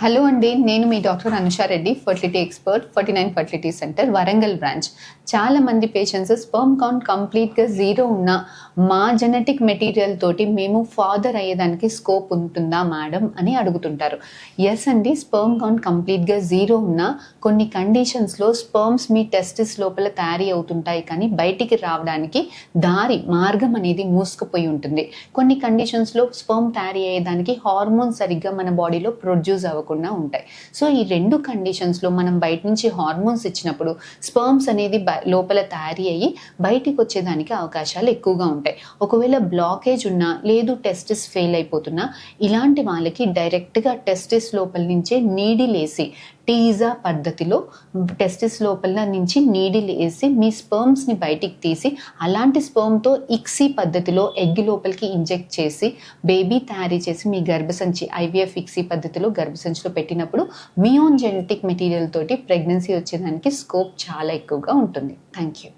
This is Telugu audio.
హలో అండి, నేను మీ doctor Anusha Reddy, fertility expert, 49 fertility centre, Warangal branch. చాలా మంది పేషెంట్స్ స్పర్మ్ కౌంట్ కంప్లీట్గా జీరో ఉన్న మా జెనెటిక్ మెటీరియల్ తోటి మేము ఫాదర్ అయ్యేదానికి స్కోప్ ఉంటుందా మేడం అని అడుగుతుంటారు. ఎస్ అండి, స్పర్మ్ కౌంట్ కంప్లీట్గా జీరో ఉన్న కొన్ని కండిషన్స్లో స్పర్మ్స్ మీ టెస్టిస్ లోపల తయారీ అవుతుంటాయి, కానీ బయటికి రావడానికి మార్గం అనేది మూసుకుపోయి ఉంటుంది. కొన్ని కండిషన్స్లో స్పర్మ్ తయారీ అయ్యేదానికి హార్మోన్ సరిగ్గా మన బాడీలో ప్రొడ్యూస్ అవ్వకుండా ఉంటాయి. సో ఈ రెండు కండిషన్స్లో మనం బయట నుంచి హార్మోన్స్ ఇచ్చినప్పుడు స్పర్మ్స్ అనేది లోపల తయారీ అయ్యి బయటికి వచ్చేదానికి అవకాశాలు ఎక్కువగా ఉంటాయి. ఒకవేళ బ్లాకేజ్ ఉన్నా, లేదు టెస్టిస్ ఫెయిల్ అయిపోతున్నా, ఇలాంటి వాళ్ళకి డైరెక్ట్గా టెస్టిస్ లోపల నుంచే నీడిలేసి టీజా పద్ధతిలో టెస్టిస్ లోపల నుంచి నీడిల్ వేసి మీ స్పర్మ్స్ని బయటికి తీసి అలాంటి స్పర్మ్తో ఇక్సీ పద్ధతిలో ఎగ్ లోపలికి ఇంజెక్ట్ చేసి బేబీ తయారీ చేసి మీ గర్భసంచి ఐవీఎఫ్ ఇక్సీ పద్ధతిలో గర్భసంచిలో పెట్టినప్పుడు మీ ఓన్ జెనెటిక్ మెటీరియల్ తోటి ప్రెగ్నెన్సీ వచ్చేదానికి స్కోప్ చాలా ఎక్కువగా ఉంటుంది. Thank you.